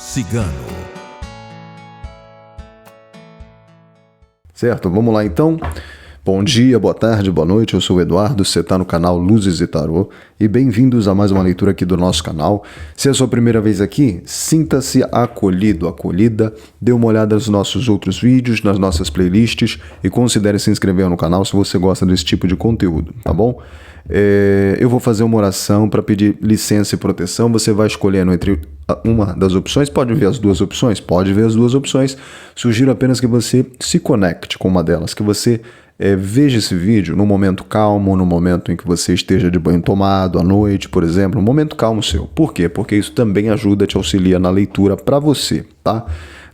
Cigano. Certo, vamos lá então. Bom dia, boa tarde, boa noite, eu sou o Eduardo, você está no canal Luzes e Tarô e bem-vindos a mais uma leitura aqui do nosso canal. Se é a sua primeira vez aqui, sinta-se acolhido, acolhida, dê uma olhada nos nossos outros vídeos, nas nossas playlists e considere se inscrever no canal se você gosta desse tipo de conteúdo, tá bom? Eu vou fazer uma oração para pedir licença e proteção, você vai escolhendo entre uma das opções, pode ver as duas opções? Pode ver as duas opções, sugiro apenas que você se conecte com uma delas, que você veja esse vídeo no momento calmo, no momento em que você esteja de banho tomado, à noite, por exemplo, um momento calmo seu. Por quê? Porque isso também ajuda, te auxilia na leitura para você, tá?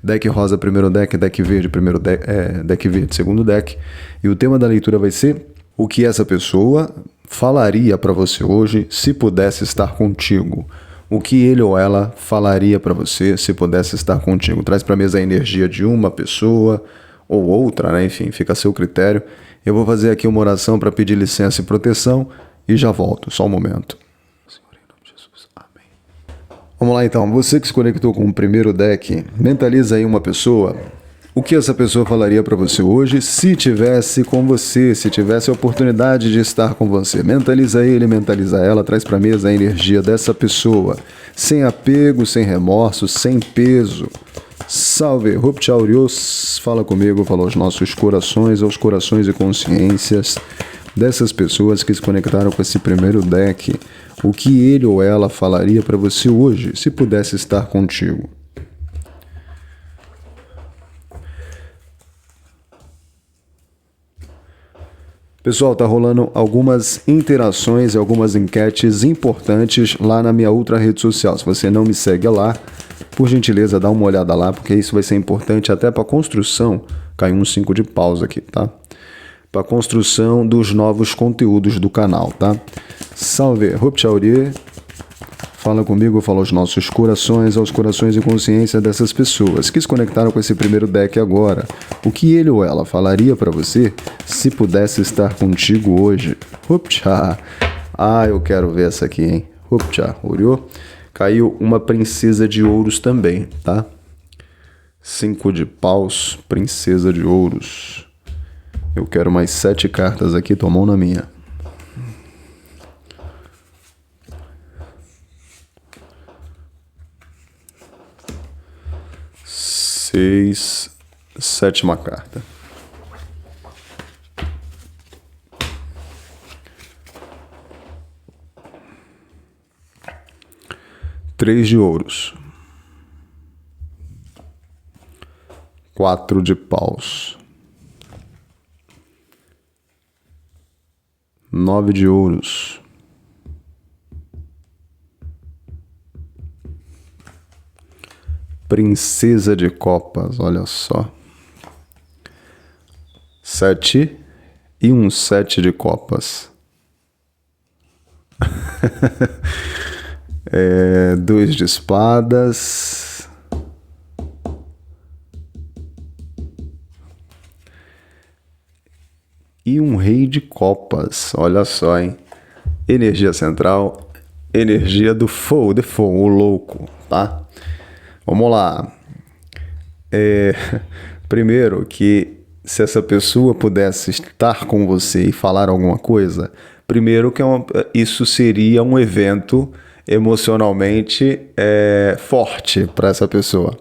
Deck rosa, primeiro deck, deck verde, primeiro deck, deck verde, segundo deck. E o tema da leitura vai ser o que essa pessoa falaria para você hoje se pudesse estar contigo. O que ele ou ela falaria para você se pudesse estar contigo. Traz para a mesa a energia de uma pessoa ou outra, né? Enfim, fica a seu critério. Eu vou fazer aqui uma oração para pedir licença e proteção e já volto, só um momento. Senhor, em nome de Jesus, amém. Vamos lá então, você que se conectou com o primeiro deck, mentaliza aí uma pessoa. O que essa pessoa falaria para você hoje se tivesse com você, se tivesse a oportunidade de estar com você? Mentaliza ele, mentaliza ela, traz para a mesa a energia dessa pessoa, sem apego, sem remorso, sem peso. Salve, Rupchaurios, fala comigo, fala aos nossos corações, aos corações e consciências dessas pessoas que se conectaram com esse primeiro deck. O que ele ou ela falaria para você hoje, se pudesse estar contigo? Pessoal, tá rolando algumas interações e algumas enquetes importantes lá na minha outra rede social. Se você não me segue lá, por gentileza, dá uma olhada lá, porque isso vai ser importante até para a construção. Caiu um 5 de pausa aqui, tá? Para a construção dos novos conteúdos do canal, tá? Salve, Rupchaurier. Fala comigo, fala aos nossos corações, aos corações e consciência dessas pessoas que se conectaram com esse primeiro deck agora. O que ele ou ela falaria para você se pudesse estar contigo hoje? Rupcha. Eu quero ver essa aqui, hein? Rupcha, Oriô. Caiu uma princesa de ouros também, tá? 5 de paus, princesa de ouros. Eu quero mais 7 cartas aqui, tua mão na minha. 6, sétima carta. Três de ouros. 4 de paus. 9 de ouros. Princesa de copas, olha só. 7 e um 7 de copas. 2 de espadas. E um rei de copas, olha só, hein? Energia central, energia do fogo, o louco, tá? Vamos lá. Primeiro, que se essa pessoa pudesse estar com você e falar alguma coisa, primeiro que isso seria um evento emocionalmente forte para essa pessoa,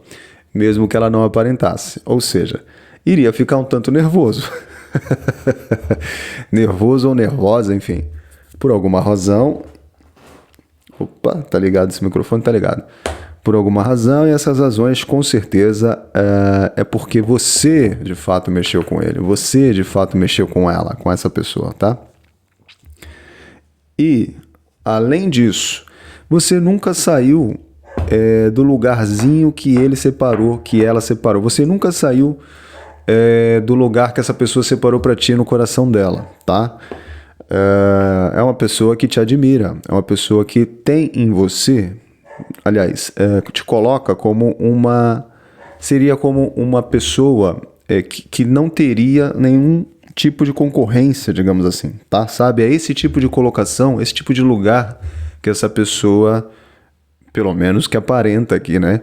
mesmo que ela não aparentasse. Ou seja, iria ficar um tanto nervoso. Nervoso ou nervosa, enfim. Por alguma razão. Opa, tá ligado esse microfone? Tá ligado. Por alguma razão, e essas razões com certeza é porque você de fato mexeu com ele, você de fato mexeu com ela, com essa pessoa, tá? E, além disso, você nunca saiu do lugarzinho que ele separou, que ela separou. Você nunca saiu do lugar que essa pessoa separou para ti no coração dela, tá? É uma pessoa que te admira, é uma pessoa que tem em você... Aliás, te coloca como seria como uma pessoa que não teria nenhum tipo de concorrência, digamos assim, tá? Sabe? É esse tipo de colocação, esse tipo de lugar que essa pessoa, pelo menos que aparenta aqui, né?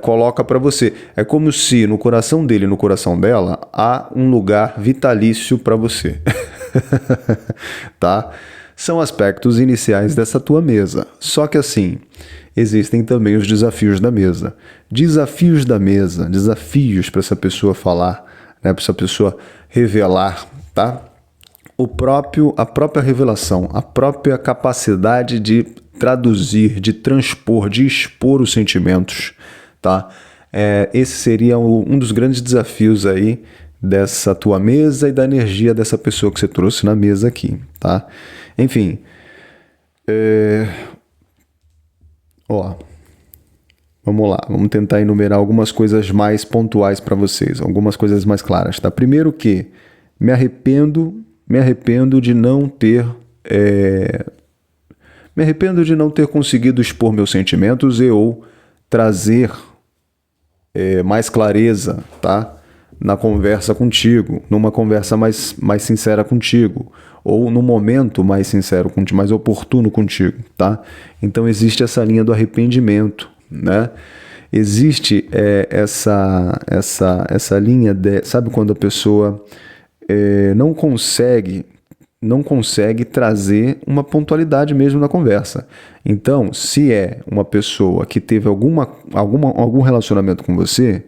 coloca para você. É como se no coração dele, no coração dela, há um lugar vitalício para você. Tá? São aspectos iniciais dessa tua mesa. Só que assim, existem também os desafios da mesa. Desafios da mesa, desafios para essa pessoa falar, né, para essa pessoa revelar, tá? A própria revelação, a própria capacidade de traduzir, de transpor, de expor os sentimentos, tá? Esse seria um dos grandes desafios aí dessa tua mesa e da energia dessa pessoa que você trouxe na mesa aqui, tá? Enfim, vamos lá, vamos tentar enumerar algumas coisas mais pontuais para vocês, algumas coisas mais claras, tá? Primeiro que me arrependo de não ter conseguido expor meus sentimentos ou trazer mais clareza, tá? Na conversa contigo, numa conversa mais sincera contigo, ou num momento mais sincero contigo, mais oportuno contigo, tá? Então existe essa linha do arrependimento, né? Existe essa linha sabe quando a pessoa não consegue trazer uma pontualidade mesmo na conversa. Então, se é uma pessoa que teve algum relacionamento com você,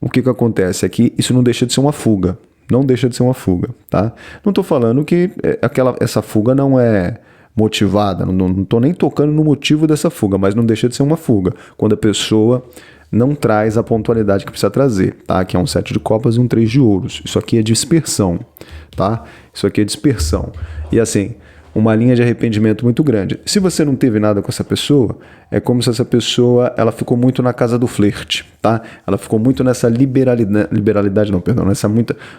o que acontece é que isso não deixa de ser uma fuga. Não deixa de ser uma fuga, tá? Não estou falando que essa fuga não é motivada, não estou nem tocando no motivo dessa fuga, mas não deixa de ser uma fuga. Quando a pessoa não traz a pontualidade que precisa trazer, tá? Que é um 7 de copas e um 3 de ouros. Isso aqui é dispersão, tá? Isso aqui é dispersão. E assim, uma linha de arrependimento muito grande. Se você não teve nada com essa pessoa, é como se essa pessoa, ela ficou muito na casa do flerte, tá? Ela ficou muito nessa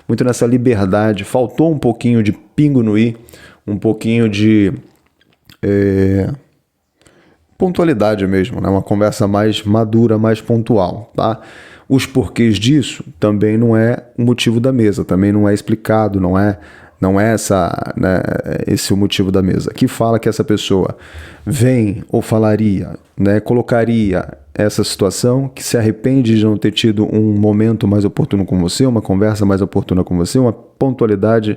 muito nessa liberdade. Faltou um pouquinho de pingo no i, um pouquinho de pontualidade mesmo, né? Uma conversa mais madura, mais pontual, tá? Os porquês disso também não é o motivo da mesa, também não é explicado, não é esse o motivo da mesa. Que fala que essa pessoa vem ou falaria, né, colocaria essa situação, que se arrepende de não ter tido um momento mais oportuno com você, uma conversa mais oportuna com você, uma pontualidade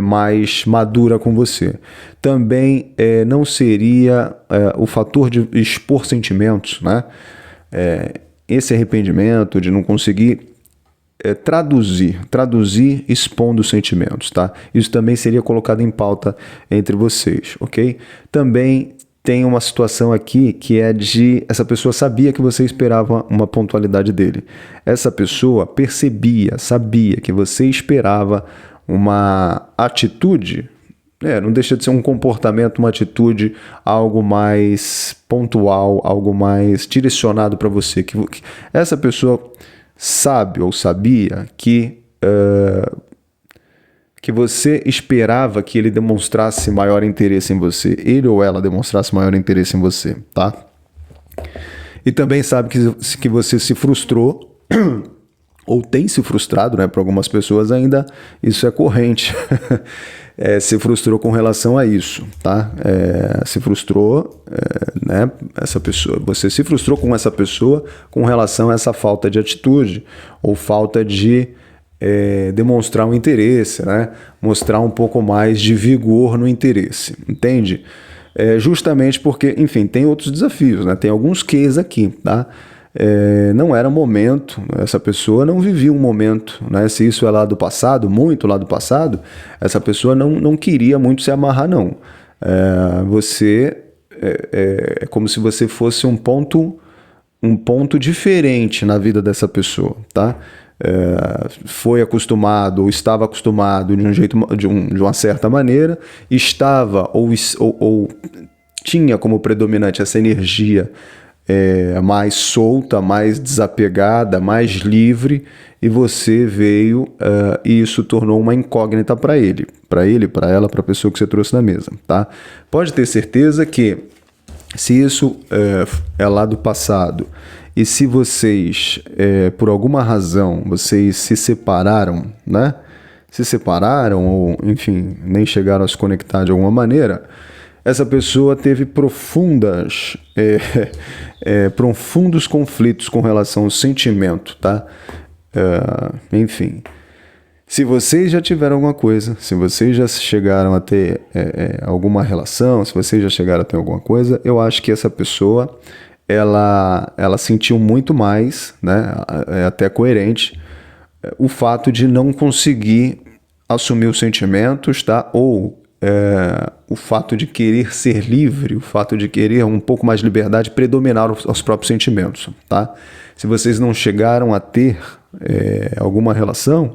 mais madura com você. Também não seria o fator de expor sentimentos, né? Esse arrependimento de não conseguir traduzir expondo sentimentos, tá? Isso também seria colocado em pauta entre vocês, ok? Também tem uma situação aqui que é de essa pessoa sabia que você esperava uma pontualidade dele. Essa pessoa sabia que você esperava uma atitude, não deixa de ser um comportamento, uma atitude, algo mais pontual, algo mais direcionado para você. Que essa pessoa sabe ou sabia que você esperava que ele demonstrasse maior interesse em você, ele ou ela demonstrasse maior interesse em você, tá? E também sabe que você se frustrou ou tem se frustrado, né? Para algumas pessoas ainda isso é corrente. Se frustrou com relação a isso, tá? Se frustrou, né? Você se frustrou com essa pessoa com relação a essa falta de atitude ou falta de demonstrar um interesse, né? Mostrar um pouco mais de vigor no interesse, entende? Justamente porque, enfim, tem outros desafios, né? Tem alguns quês aqui, tá? Não era momento, essa pessoa não vivia um momento, né? Se isso é lá do passado, muito lá do passado, essa pessoa não queria muito se amarrar, não. É como se você fosse um ponto diferente na vida dessa pessoa, tá? Foi acostumado ou estava acostumado de um jeito, de uma certa maneira, estava ou tinha como predominante essa energia mais solta, mais desapegada, mais livre, e você veio e isso tornou uma incógnita para ele, para ela, para a pessoa que você trouxe na mesa, tá? Pode ter certeza que se isso é lá do passado e se vocês, por alguma razão, vocês se separaram, né? Se separaram ou, enfim, nem chegaram a se conectar de alguma maneira, essa pessoa teve profundos conflitos com relação ao sentimento, tá? Enfim, se vocês já tiveram alguma coisa, se vocês já chegaram a ter alguma relação, se vocês já chegaram a ter alguma coisa, eu acho que essa pessoa, ela sentiu muito mais, né? É até coerente, o fato de não conseguir assumir os sentimentos, tá? Ou o fato de querer ser livre, o fato de querer um pouco mais de liberdade, predominar os próprios sentimentos, tá? Se vocês não chegaram a ter alguma relação,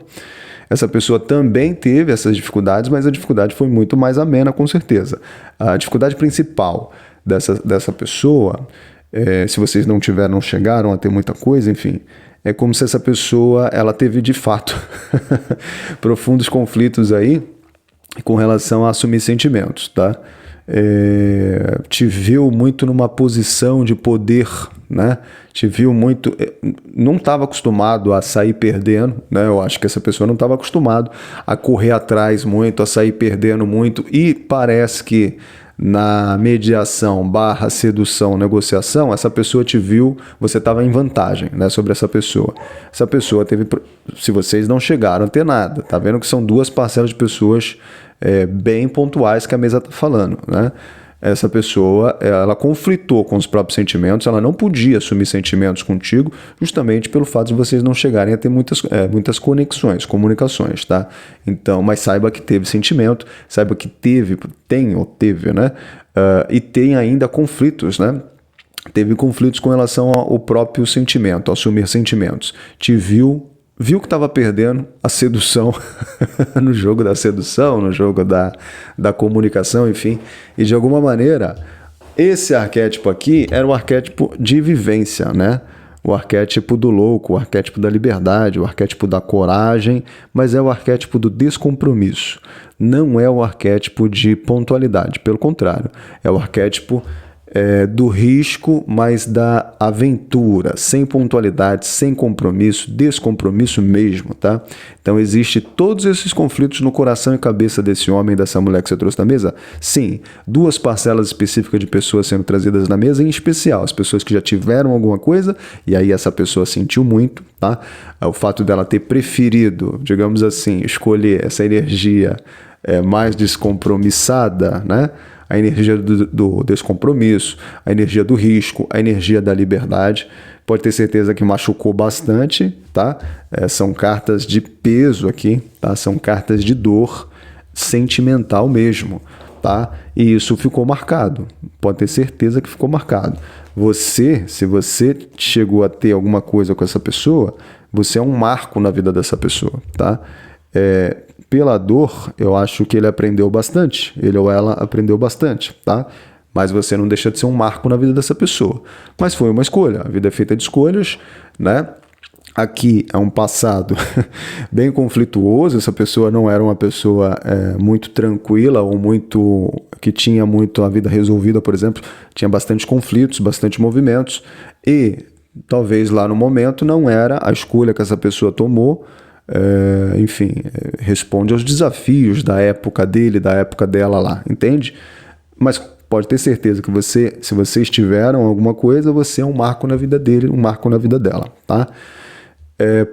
essa pessoa também teve essas dificuldades, mas a dificuldade foi muito mais amena, com certeza. A dificuldade principal dessa pessoa, se vocês não chegaram a ter muita coisa, enfim, é como se essa pessoa, ela teve de fato profundos conflitos aí com relação a assumir sentimentos, tá? Te viu muito numa posição de poder, né? Te viu muito... Não estava acostumado a sair perdendo, né? Eu acho que essa pessoa não estava acostumado a correr atrás muito, a sair perdendo muito, e parece que na mediação / sedução, negociação, essa pessoa te viu, você estava em vantagem, né, sobre essa pessoa. Essa pessoa teve... Se vocês não chegaram a ter nada, tá vendo que são duas parcelas de pessoas bem pontuais que a mesa está falando, né? Essa pessoa, ela conflitou com os próprios sentimentos, ela não podia assumir sentimentos contigo, justamente pelo fato de vocês não chegarem a ter muitas conexões, comunicações, tá? Então, mas saiba que teve sentimento, saiba que teve, né? E tem ainda conflitos, né? Teve conflitos com relação ao próprio sentimento, ao assumir sentimentos. Te viu que estava perdendo a sedução no jogo da sedução, no jogo da comunicação, enfim. E de alguma maneira, esse arquétipo aqui era o arquétipo de vivência, né? O arquétipo do louco, o arquétipo da liberdade, o arquétipo da coragem, mas é o arquétipo do descompromisso. Não é o arquétipo de pontualidade, pelo contrário, é o arquétipo do risco, mas da aventura, sem pontualidade, sem compromisso, descompromisso mesmo, tá? Então existe todos esses conflitos no coração e cabeça desse homem, dessa mulher que você trouxe na mesa? Sim, duas parcelas específicas de pessoas sendo trazidas na mesa, em especial as pessoas que já tiveram alguma coisa, e aí essa pessoa sentiu muito, tá? O fato dela ter preferido, digamos assim, escolher essa energia mais descompromissada, né? A energia do descompromisso, a energia do risco, a energia da liberdade. Pode ter certeza que machucou bastante, tá? São cartas de peso aqui, tá? São cartas de dor sentimental mesmo, tá? E isso ficou marcado. Pode ter certeza que ficou marcado. Se você chegou a ter alguma coisa com essa pessoa, você é um marco na vida dessa pessoa, tá? Pela dor, eu acho que ele aprendeu bastante, ele ou ela aprendeu bastante, tá? Mas você não deixa de ser um marco na vida dessa pessoa. Mas foi uma escolha, a vida é feita de escolhas, né? Aqui é um passado bem conflituoso, essa pessoa não era uma pessoa muito tranquila ou que tinha muito a vida resolvida, por exemplo, tinha bastante conflitos, bastante movimentos, e talvez lá no momento não era a escolha que essa pessoa tomou. Enfim, responde aos desafios da época dele, da época dela lá, entende? Mas pode ter certeza que se vocês tiveram alguma coisa, você é um marco na vida dele, um marco na vida dela, tá?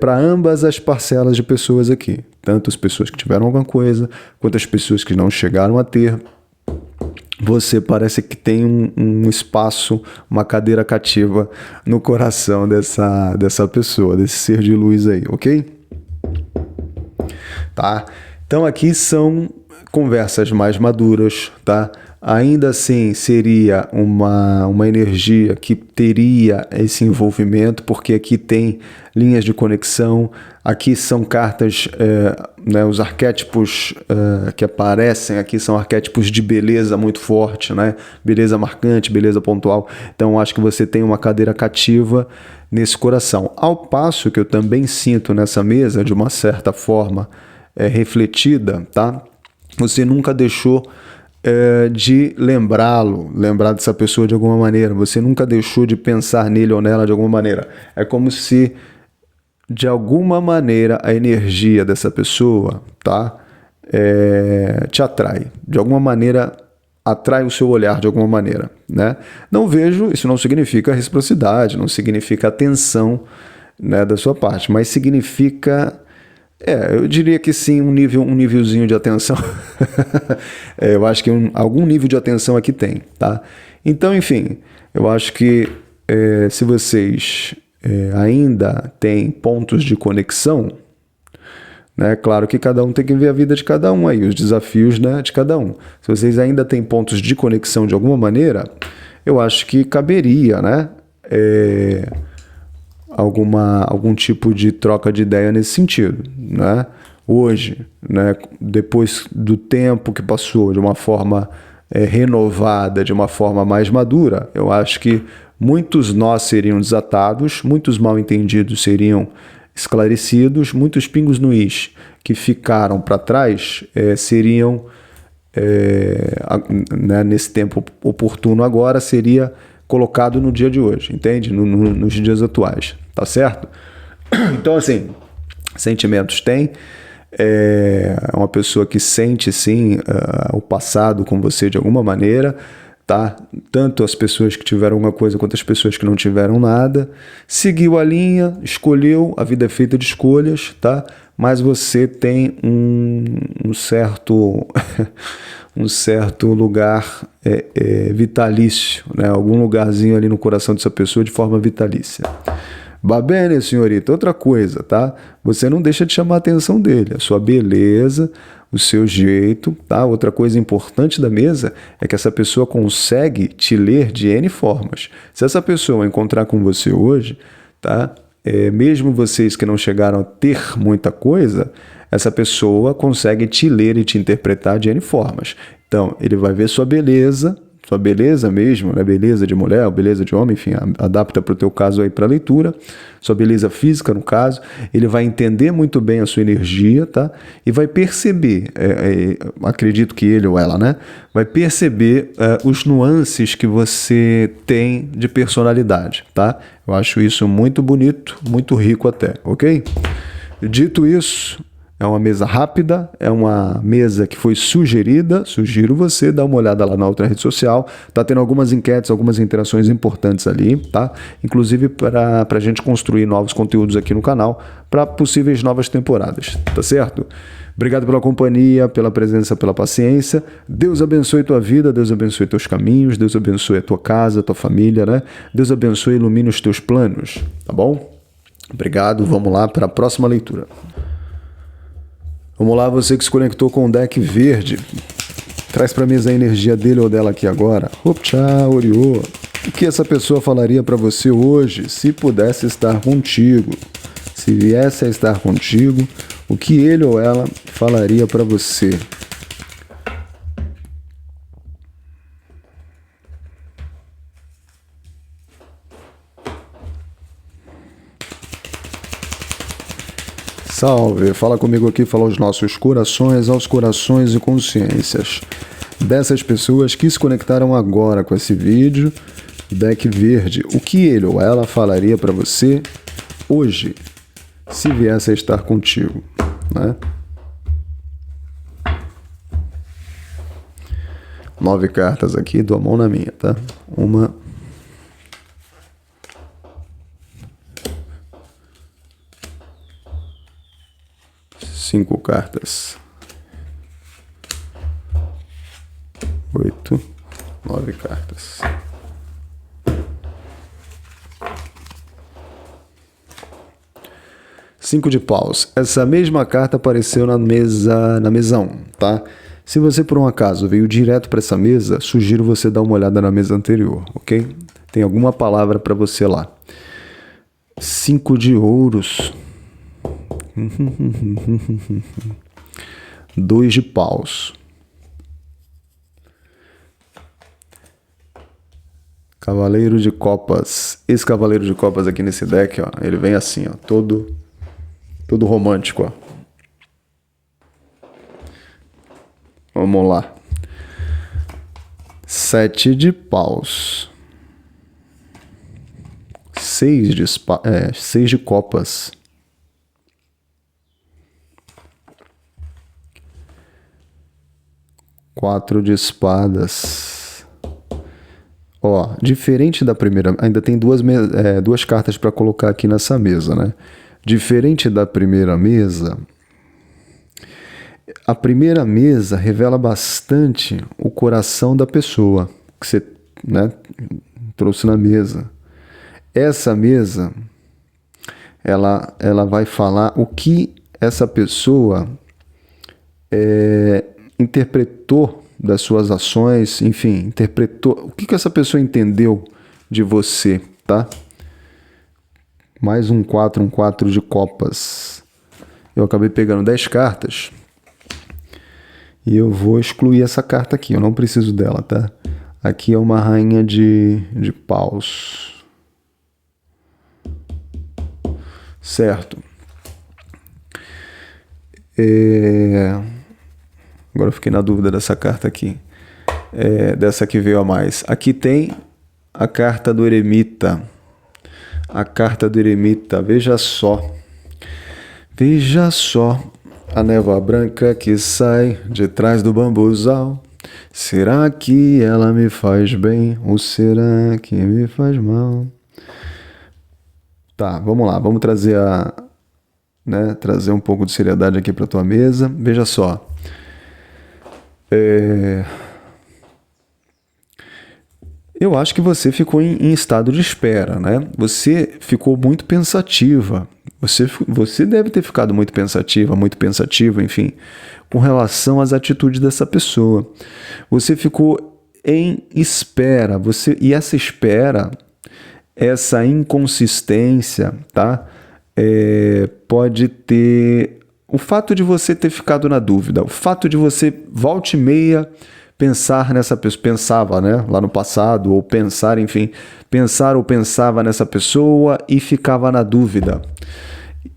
Para ambas as parcelas de pessoas aqui, tanto as pessoas que tiveram alguma coisa, quanto as pessoas que não chegaram a ter, você parece que tem um espaço, uma cadeira cativa no coração dessa pessoa, desse ser de luz aí, ok? Tá? Então aqui são conversas mais maduras, tá? Ainda assim seria uma energia que teria esse envolvimento, porque aqui tem linhas de conexão, aqui são cartas, né, os arquétipos que aparecem aqui são arquétipos de beleza muito forte, né? Beleza marcante, beleza pontual. Então acho que você tem uma cadeira cativa nesse coração. Ao passo que eu também sinto nessa mesa, de uma certa forma, refletida, tá? Você nunca deixou de lembrar dessa pessoa de alguma maneira, você nunca deixou de pensar nele ou nela de alguma maneira. É como se, de alguma maneira, a energia dessa pessoa, tá? Te atrai. De alguma maneira, atrai o seu olhar de alguma maneira, né? Não vejo, isso não significa reciprocidade, não significa atenção, né, da sua parte, mas significa, eu diria que sim, um nívelzinho de atenção. Eu acho que algum nível de atenção aqui tem, tá? Então, enfim, eu acho que se vocês ainda têm pontos de conexão, né? Claro que cada um tem que ver a vida de cada um aí, os desafios, né, de cada um. Se vocês ainda têm pontos de conexão de alguma maneira, eu acho que caberia, né, algum tipo de troca de ideia nesse sentido, né? Hoje, né, depois do tempo que passou de uma forma renovada, de uma forma mais madura, eu acho que muitos nós seriam desatados, muitos mal-entendidos seriam esclarecidos, muitos pingos no is que ficaram para trás seriam, né, nesse tempo oportuno agora, seria colocado no dia de hoje, entende? Nos dias atuais, tá certo? Então, assim, sentimentos tem, uma pessoa que sente, sim, o passado com você de alguma maneira, tá? Tanto as pessoas que tiveram alguma coisa quanto as pessoas que não tiveram nada. Seguiu a linha, escolheu, a vida é feita de escolhas, tá? Mas você tem um certo um certo lugar vitalício, né? Algum lugarzinho ali no coração dessa pessoa de forma vitalícia. Va bene, senhorita. Outra coisa, tá? Você não deixa de chamar a atenção dele, a sua beleza, o seu jeito, tá? Outra coisa importante da mesa é que essa pessoa consegue te ler de N formas. Se essa pessoa encontrar com você hoje, tá? Mesmo vocês que não chegaram a ter muita coisa, essa pessoa consegue te ler e te interpretar de N formas. Então, ele vai ver sua beleza mesmo, né? Beleza de mulher, beleza de homem, enfim, adapta para o teu caso aí para leitura, sua beleza física no caso, ele vai entender muito bem a sua energia, tá? E vai perceber, acredito que ele ou ela, né? Vai perceber os nuances que você tem de personalidade, tá? Eu acho isso muito bonito, muito rico até, ok? Dito isso, é uma mesa rápida, é uma mesa que foi sugerida. Sugiro você dar uma olhada lá na outra rede social. Tá tendo algumas enquetes, algumas interações importantes ali, tá? Inclusive para a gente construir novos conteúdos aqui no canal para possíveis novas temporadas, tá certo? Obrigado pela companhia, pela presença, pela paciência. Deus abençoe tua vida, Deus abençoe teus caminhos, Deus abençoe a tua casa, a tua família, né? Deus abençoe e ilumine os teus planos, tá bom? Obrigado, vamos lá para a próxima leitura. Vamos lá, você que se conectou com o deck verde. Traz para mim a energia dele ou dela aqui agora. Tchau, Oriô. O que essa pessoa falaria para você hoje se pudesse estar contigo? Se viesse a estar contigo, o que ele ou ela falaria para você? Salve, fala comigo aqui, fala aos nossos corações, aos corações e consciências dessas pessoas que se conectaram agora com esse vídeo, deck verde. O que ele ou ela falaria para você hoje, se viesse a estar contigo, né? 9 cartas aqui, dou a mão na minha, tá? 5 cartas. 8, 9 cartas. Cinco de paus. Essa mesma carta apareceu na mesa 1, tá? Se você por um acaso veio direto para essa mesa, sugiro você dar uma olhada na mesa anterior, ok? Tem alguma palavra para você lá. 5 de ouros. 2 de paus. Cavaleiro de copas. Esse cavaleiro de copas aqui nesse deck, ó, ele vem assim, ó, todo romântico, ó. Vamos lá. 7 de paus. 6 de copas. 4 de espadas. Ó, diferente da primeira... Ainda tem duas cartas para colocar aqui nessa mesa, né? Diferente da primeira mesa, a primeira mesa revela bastante o coração da pessoa que você, né, trouxe na mesa. Essa mesa, ela vai falar o que essa pessoa interpretou das suas ações, enfim, interpretou, o que essa pessoa entendeu de você, tá? Mais um 4 de copas. Eu acabei pegando 10 cartas e eu vou excluir essa carta aqui, eu não preciso dela, tá? Aqui é uma rainha de paus. Certo. Agora eu fiquei na dúvida dessa carta aqui. Dessa que veio a mais. Aqui tem a carta do eremita. A carta do eremita, veja só. Veja só. A névoa branca que sai de trás do bambuzal. Será que ela me faz bem ou será que me faz mal? Tá, vamos lá. Vamos trazer trazer um pouco de seriedade aqui para tua mesa. Veja só. Eu acho que você ficou em estado de espera, né? Você ficou muito pensativa. Você deve ter ficado muito pensativo, enfim, com relação às atitudes dessa pessoa. Você ficou em espera. E essa espera, essa inconsistência, tá? Pode ter... O fato de você ter ficado na dúvida, o fato de você, volta e meia, pensar nessa pessoa, pensava, né, lá no passado, ou pensar, enfim, pensar ou pensava nessa pessoa e ficava na dúvida.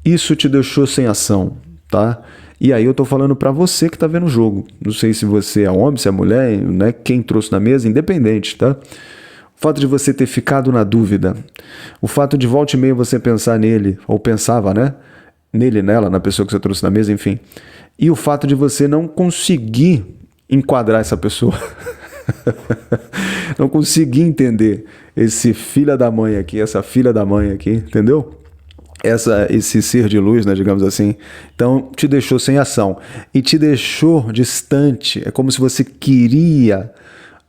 Isso te deixou sem ação, tá? E aí eu tô falando pra você que tá vendo o jogo. Não sei se você é homem, se é mulher, né, quem trouxe na mesa, independente, tá? O fato de você ter ficado na dúvida, o fato de volta e meia você pensar nele, ou pensava, né? Nele, nela, na pessoa que você trouxe na mesa, enfim. E o fato de você não conseguir enquadrar essa pessoa. Não conseguir entender esse filho da mãe aqui, essa filha da mãe aqui, entendeu? Esse ser de luz, né, digamos assim. Então, te deixou sem ação. E te deixou distante. É como se você queria...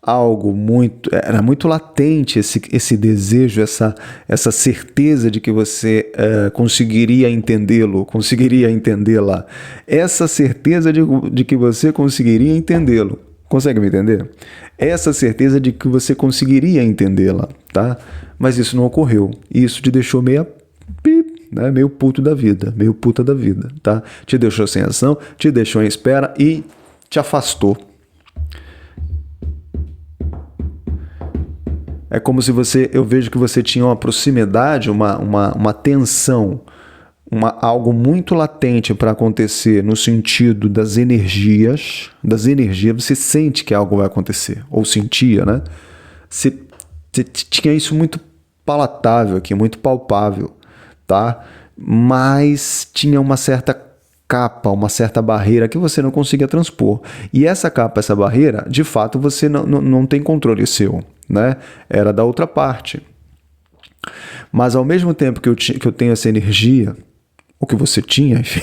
algo muito... Era muito latente esse desejo, essa certeza de que você conseguiria entendê-lo, conseguiria entendê-la. Essa certeza de que você conseguiria entendê-lo. Consegue me entender? Essa certeza de que você conseguiria entendê-la, tá? Mas isso não ocorreu. E isso te deixou meio puto da vida, meio puta da vida, tá? Te deixou sem ação, te deixou em espera e te afastou. É como se eu vejo que você tinha uma proximidade, uma tensão, algo muito latente para acontecer no sentido das energias, você sente que algo vai acontecer, ou sentia, né? Você tinha isso muito palatável aqui, muito palpável, tá? Mas tinha uma certa capa, uma certa barreira que você não conseguia transpor. E essa capa, essa barreira, de fato, você não tem controle seu, né? Era da outra parte. Mas ao mesmo tempo que eu tenho essa energia, o que você tinha, enfim,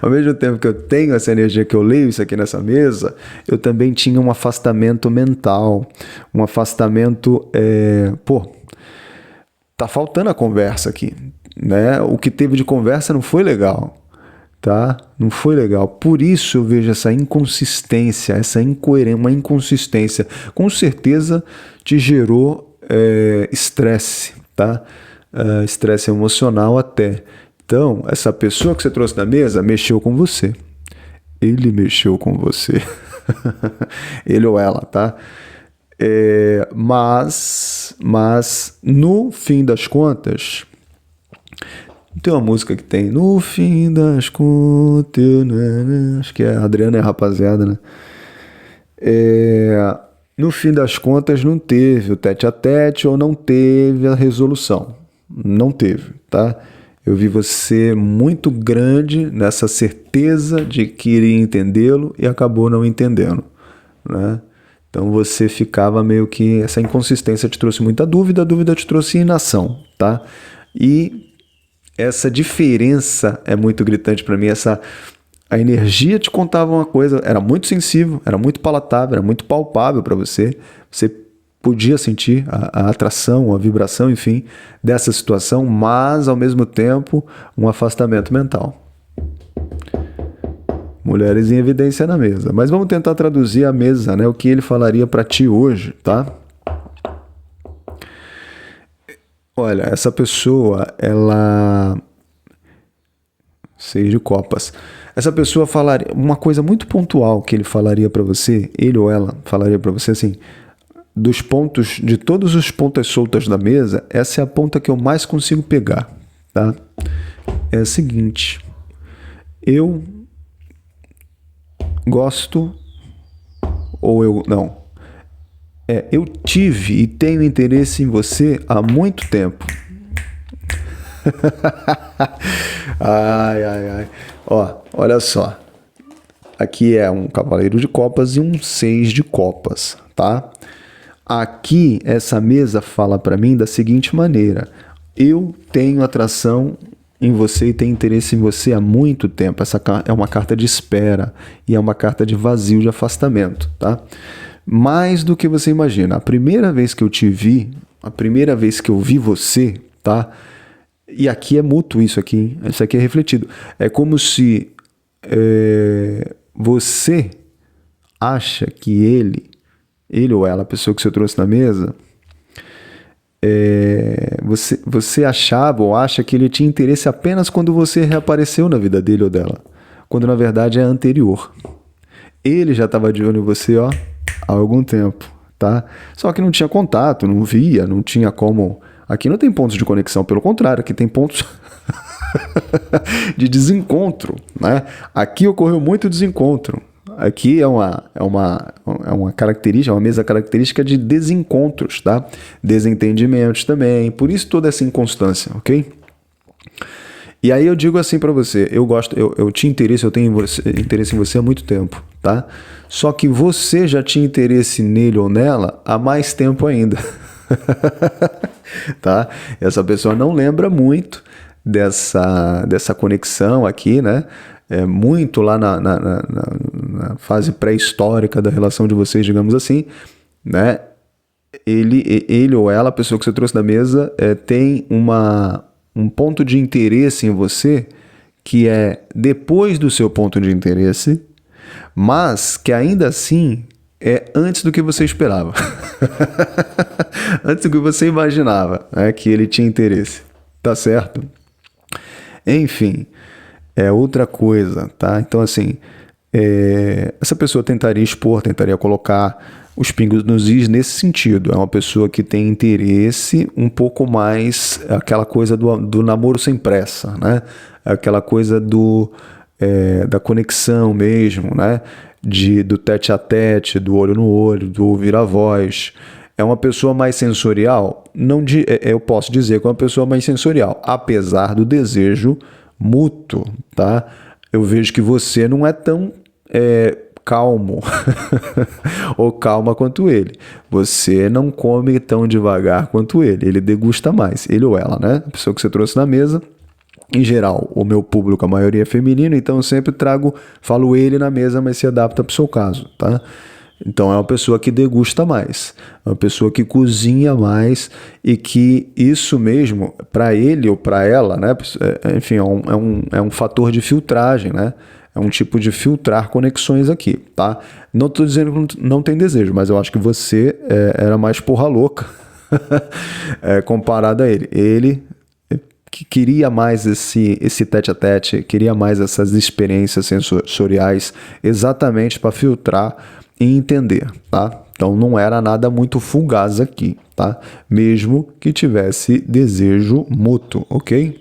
ao mesmo tempo que eu tenho essa energia, que eu leio isso aqui nessa mesa, eu também tinha um afastamento mental, um afastamento, tá faltando a conversa aqui, né? O que teve de conversa não foi legal, tá? Não foi legal. Por isso eu vejo essa inconsistência, essa incoerência, uma inconsistência. Com certeza te gerou estresse, tá? Estresse emocional até. Então, essa pessoa que você trouxe na mesa mexeu com você. Ele mexeu com você. Ele ou ela, tá? Mas no fim das contas, tem uma música que tem no fim das contas, acho que é a Adriana e a Rapaziada, né? No fim das contas não teve o tete a tete ou não teve a resolução. Não teve, tá? Eu vi você muito grande nessa certeza de que iria entendê-lo e acabou não entendendo, né? Então você ficava meio que... Essa inconsistência te trouxe muita dúvida, a dúvida te trouxe inação, tá? E essa diferença é muito gritante para mim. A energia te contava uma coisa, era muito sensível, era muito palatável, era muito palpável para você. Você podia sentir a atração, a vibração, enfim, dessa situação, mas, ao mesmo tempo, um afastamento mental. Mulheres em evidência na mesa. Mas vamos tentar traduzir a mesa, né? O que ele falaria para ti hoje, tá? Olha, essa pessoa, ela... 6 de copas. Essa pessoa falaria... Uma coisa muito pontual que ele falaria para você, ele ou ela falaria para você assim... Dos pontos, de todos os pontas soltas da mesa, essa é a ponta que eu mais consigo pegar, tá? É a seguinte: eu gosto, ou eu não, eu tive e tenho interesse em você há muito tempo. Ai. Ó, olha só. Aqui é um cavaleiro de copas e um 6 de copas, tá? Aqui, essa mesa fala para mim da seguinte maneira: eu tenho atração em você e tenho interesse em você há muito tempo. Essa é uma carta de espera e é uma carta de vazio, de afastamento, tá? Mais do que você imagina. A primeira vez que eu te vi, a primeira vez que eu vi você, tá? E aqui é mútuo isso aqui, hein? Isso aqui é refletido. É como se você acha que ele ou ela, a pessoa que você trouxe na mesa, você achava ou acha que ele tinha interesse apenas quando você reapareceu na vida dele ou dela, quando na verdade é anterior. Ele já estava de olho em você, ó, há algum tempo, tá? Só que não tinha contato, não via, não tinha como... Aqui não tem pontos de conexão, pelo contrário, aqui tem pontos de desencontro, né? Aqui ocorreu muito desencontro. Aqui é uma característica, uma mesa característica de desencontros, tá? Desentendimentos também, por isso toda essa inconstância, ok? E aí eu digo assim pra você, eu tinha interesse, eu tenho interesse em você há muito tempo, tá? Só que você já tinha interesse nele ou nela há mais tempo ainda, tá? Essa pessoa não lembra muito dessa conexão aqui, né? Muito lá na fase pré-histórica da relação de vocês, digamos assim, né? Ele ou ela, a pessoa que você trouxe da mesa, tem um ponto de interesse em você que é depois do seu ponto de interesse, mas que ainda assim é antes do que você esperava. Antes do que você imaginava, né, que ele tinha interesse. Tá certo? Enfim... É outra coisa, tá? Então, assim, essa pessoa tentaria expor, tentaria colocar os pingos nos is nesse sentido. É uma pessoa que tem interesse um pouco mais, aquela coisa do namoro sem pressa, né? Aquela coisa da conexão mesmo, né? Do tete a tete, do olho no olho, do ouvir a voz. É uma pessoa mais sensorial? Eu posso dizer que é uma pessoa mais sensorial, apesar do desejo mútuo, tá? Eu vejo que você não é tão calmo ou calma quanto ele. Você não come tão devagar quanto ele. Ele degusta mais, ele ou ela, né? A pessoa que você trouxe na mesa. Em geral, o meu público, a maioria é feminino, então eu sempre falo ele na mesa, mas se adapta para o seu caso, tá? Então é uma pessoa que degusta mais, é uma pessoa que cozinha mais e que isso mesmo, para ele ou para ela, né? Enfim, é um fator de filtragem, né? É um tipo de filtrar conexões aqui, tá? Não estou dizendo que não tem desejo, mas eu acho que você era mais porra louca comparado a ele. Ele que queria mais esse tete-a-tete, queria mais essas experiências sensoriais exatamente para filtrar e entender, tá? Então não era nada muito fugaz aqui, tá? Mesmo que tivesse desejo mútuo, ok?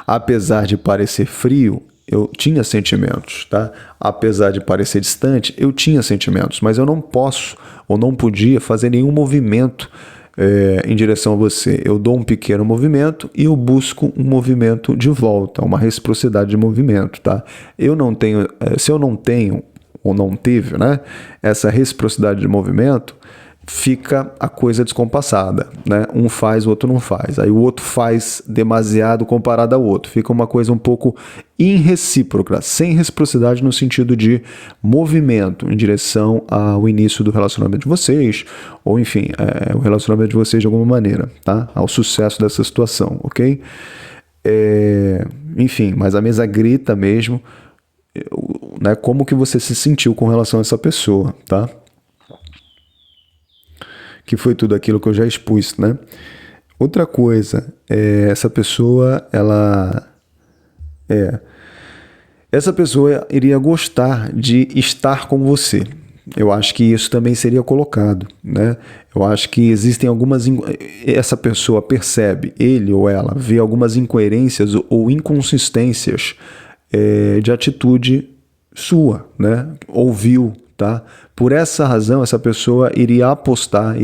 Apesar de parecer frio, eu tinha sentimentos, tá? Apesar de parecer distante, eu tinha sentimentos, mas eu não posso ou não podia fazer nenhum movimento em direção a você. Eu dou um pequeno movimento e eu busco um movimento de volta, uma reciprocidade de movimento, tá? Se eu não tenho ou não teve, né, essa reciprocidade de movimento, fica a coisa descompassada, né? Um faz, o outro não faz. Aí o outro faz demasiado comparado ao outro. Fica uma coisa um pouco irrecíproca, sem reciprocidade no sentido de movimento em direção ao início do relacionamento de vocês, ou enfim, o relacionamento de vocês de alguma maneira, tá? Ao sucesso dessa situação, ok? Enfim, mas a mesa grita mesmo, né? Como que você se sentiu com relação a essa pessoa, tá? Que foi tudo aquilo que eu já expus, né? Outra coisa, essa pessoa iria gostar de estar com você. Eu acho que isso também seria colocado, né? Eu acho que existem essa pessoa percebe, ele ou ela, vê algumas incoerências ou inconsistências de atitude sua, né? Ouviu, tá? Por essa razão, essa pessoa iria apostar,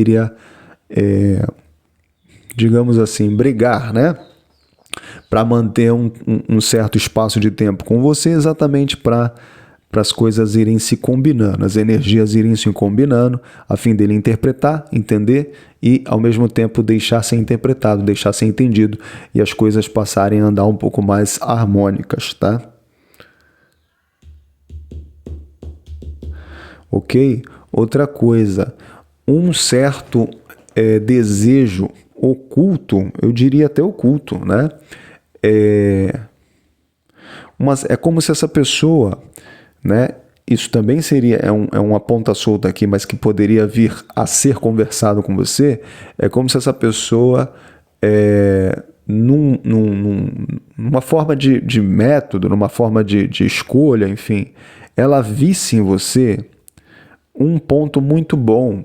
digamos assim, brigar, né? Para manter um certo espaço de tempo com você, exatamente para as coisas irem se combinando, as energias irem se combinando, a fim dele interpretar, entender e, ao mesmo tempo, deixar ser interpretado, deixar ser entendido e as coisas passarem a andar um pouco mais harmônicas, tá? Ok? Outra coisa, um certo desejo oculto, eu diria até oculto, né? É como se essa pessoa, né? Isso também seria uma ponta solta aqui, mas que poderia vir a ser conversado com você. É como se essa pessoa, numa forma de método, numa forma de escolha, enfim, ela visse em você um ponto muito bom,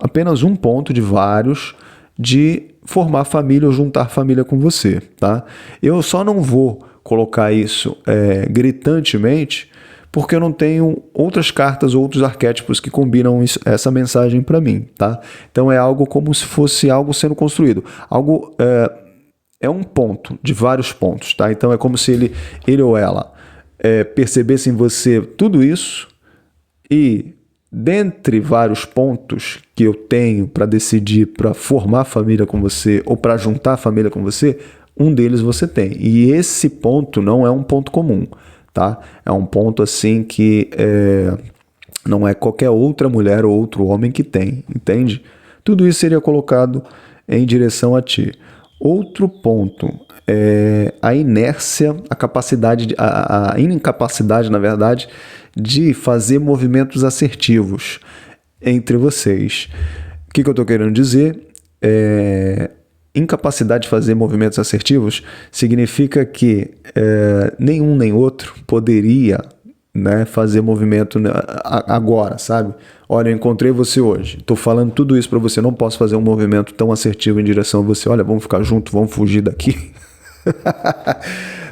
apenas um ponto de vários, de formar família ou juntar família com você, tá? Eu só não vou colocar isso gritantemente, porque eu não tenho outras cartas, outros arquétipos que combinam essa mensagem para mim, tá? Então é algo como se fosse algo sendo construído, algo é um ponto de vários pontos, tá? Então é como se ele ou ela percebesse em você tudo isso. E dentre vários pontos que eu tenho para decidir para formar família com você ou para juntar família com você, um deles você tem. E esse ponto não é um ponto comum, tá? É um ponto assim que não é qualquer outra mulher ou outro homem que tem, entende? Tudo isso seria colocado em direção a ti. Outro ponto é a inércia, a incapacidade, na verdade, de fazer movimentos assertivos entre vocês. O que eu estou querendo dizer? Incapacidade de fazer movimentos assertivos significa que nenhum nem outro poderia, né, fazer movimento agora, sabe? Olha, eu encontrei você hoje, estou falando tudo isso para você, não posso fazer um movimento tão assertivo em direção a você. Olha, vamos ficar juntos, vamos fugir daqui.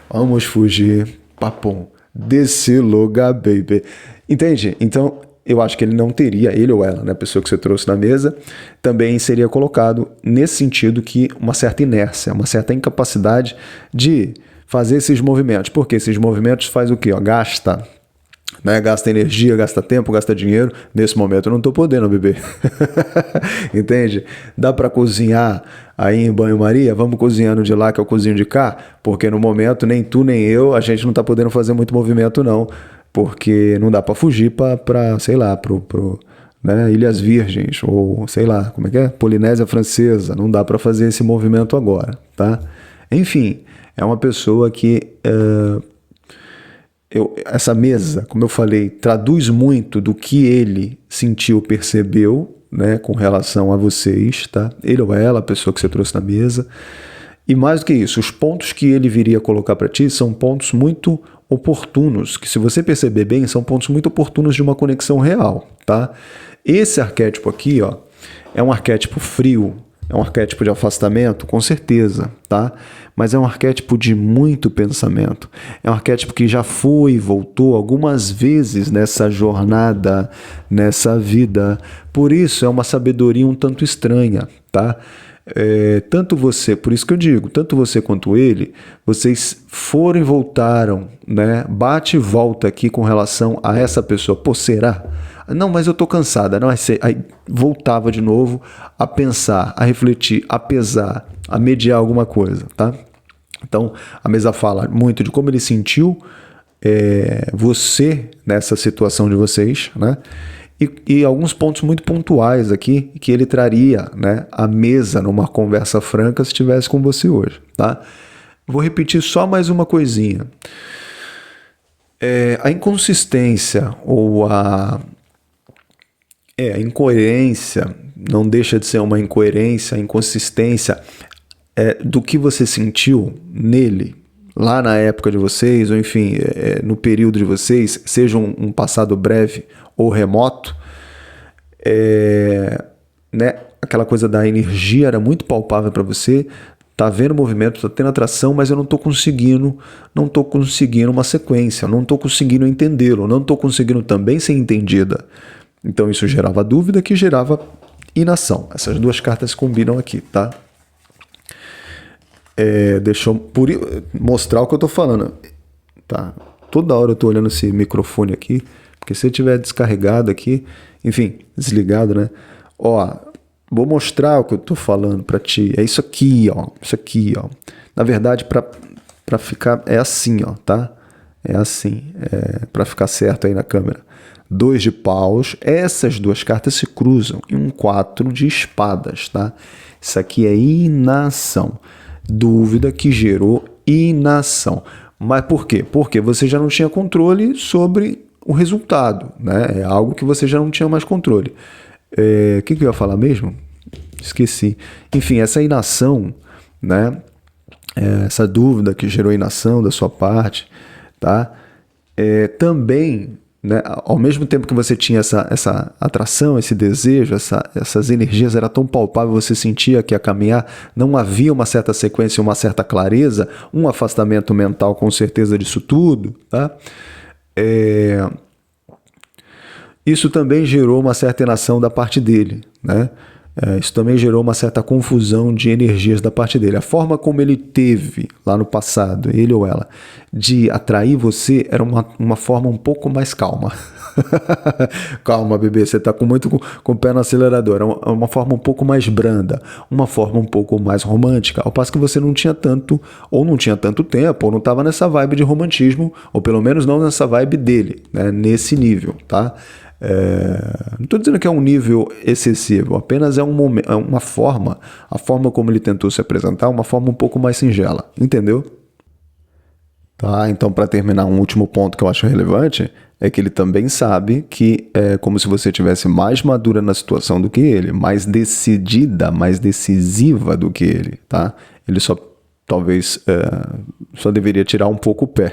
Vamos fugir, papum, desse lugar, baby. Entende? Então, eu acho que ele não teria, ele ou ela, né, a pessoa que você trouxe na mesa, também seria colocado nesse sentido que uma certa inércia, uma certa incapacidade de fazer esses movimentos. Porque esses movimentos faz o quê? Gasta, né? Gasta energia, gasta tempo, gasta dinheiro. Nesse momento eu não estou podendo beber. Entende? Dá para cozinhar aí em banho-maria? Vamos cozinhando de lá que eu cozinho de cá? Porque no momento nem tu nem eu, a gente não está podendo fazer muito movimento não. Porque não dá para fugir para, sei lá, né, Ilhas Virgens, ou sei lá, como é que é? Polinésia Francesa. Não dá para fazer esse movimento agora, tá? Enfim, é uma pessoa que... essa mesa, como eu falei, traduz muito do que ele sentiu, percebeu, né, com relação a vocês, tá? Ele ou ela, a pessoa que você trouxe na mesa. E mais do que isso, os pontos que ele viria colocar para ti são pontos muito oportunos, que se você perceber bem, são pontos muito oportunos de uma conexão real, tá? Esse arquétipo aqui, ó, é um arquétipo frio, É um arquétipo de afastamento? Com certeza, tá? Mas é um arquétipo de muito pensamento. É um arquétipo que já foi e voltou algumas vezes nessa jornada, nessa vida. Por isso é uma sabedoria um tanto estranha, tá? Tanto você, por isso que eu digo, tanto você quanto ele, vocês foram e voltaram, né? Bate e volta aqui com relação a essa pessoa. Pô, será? Não, mas eu tô cansada. Não, aí voltava de novo a pensar, a refletir, a pesar, a mediar alguma coisa, tá? Então, a mesa fala muito de como ele sentiu você nessa situação de vocês, né? E alguns pontos muito pontuais aqui que ele traria, né, à mesa numa conversa franca se estivesse com você hoje, tá? Vou repetir só mais uma coisinha. A inconsistência ou a incoerência, não deixa de ser uma incoerência, inconsistência do que você sentiu nele, lá na época de vocês, ou enfim, no período de vocês, seja um passado breve ou remoto, né, aquela coisa da energia era muito palpável para você, tá vendo movimento, tá tendo atração, mas eu não tô conseguindo uma sequência, não tô conseguindo entendê-lo, não tô conseguindo também ser entendida. Então isso gerava dúvida, que gerava inação. Essas duas cartas combinam aqui, tá? Deixa eu mostrar o que eu tô falando. Tá? Toda hora eu tô olhando esse microfone aqui, porque se eu tiver descarregado aqui, enfim, desligado, né? Ó, vou mostrar o que eu tô falando pra ti. É isso aqui, ó. Isso aqui, ó. Na verdade, pra ficar, é assim, ó, tá? É assim, pra ficar certo aí na câmera. 2 de paus, essas duas cartas se cruzam em um 4 de espadas, tá? Isso aqui é inação. Dúvida que gerou inação. Mas por quê? Porque você já não tinha controle sobre o resultado, né? É algo que você já não tinha mais controle. O que eu ia falar mesmo? Esqueci. Enfim, essa inação, né? Essa dúvida que gerou inação da sua parte, tá? Também, né, ao mesmo tempo que você tinha essa atração, esse desejo, essas energias, era tão palpável, você sentia que a caminhar não havia uma certa sequência, uma certa clareza, um afastamento mental com certeza disso tudo, tá? Isso também gerou uma certa inação da parte dele, né? Isso também gerou uma certa confusão de energias da parte dele. A forma como ele teve lá no passado, ele ou ela, de atrair você era uma forma um pouco mais calma. Calma, bebê, você está com o pé no acelerador. É uma forma um pouco mais branda, uma forma um pouco mais romântica. Ao passo que você não tinha tanto tempo, ou não estava nessa vibe de romantismo, ou pelo menos não nessa vibe dele, né, nesse nível, tá? Não estou dizendo que é um nível excessivo, apenas é uma forma, a forma como ele tentou se apresentar, uma forma um pouco mais singela, entendeu? Tá, então para terminar, um último ponto que eu acho relevante é que ele também sabe que é como se você tivesse mais madura na situação do que ele, mais decidida, mais decisiva do que ele, tá? Ele talvez só deveria tirar um pouco o pé.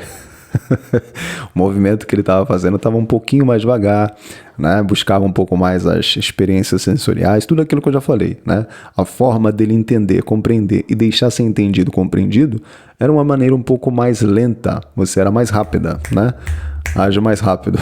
O movimento que ele estava fazendo estava um pouquinho mais devagar, né? Buscava um pouco mais as experiências sensoriais, tudo aquilo que eu já falei, né? A forma dele entender, compreender e deixar ser entendido, compreendido, era uma maneira um pouco mais lenta, você era mais rápida, né? Haja mais rápido,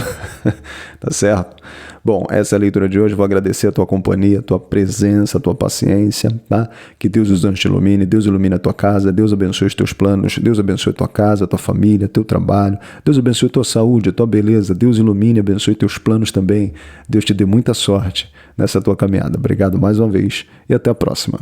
tá certo? Bom, essa é a leitura de hoje. Vou agradecer a tua companhia, a tua presença, a tua paciência, tá? Que Deus os anjos te ilumine, Deus ilumine a tua casa, Deus abençoe os teus planos, Deus abençoe a tua casa, a tua família, teu trabalho, Deus abençoe a tua saúde, a tua beleza, Deus ilumine e abençoe teus planos também, Deus te dê muita sorte nessa tua caminhada. Obrigado mais uma vez e até a próxima.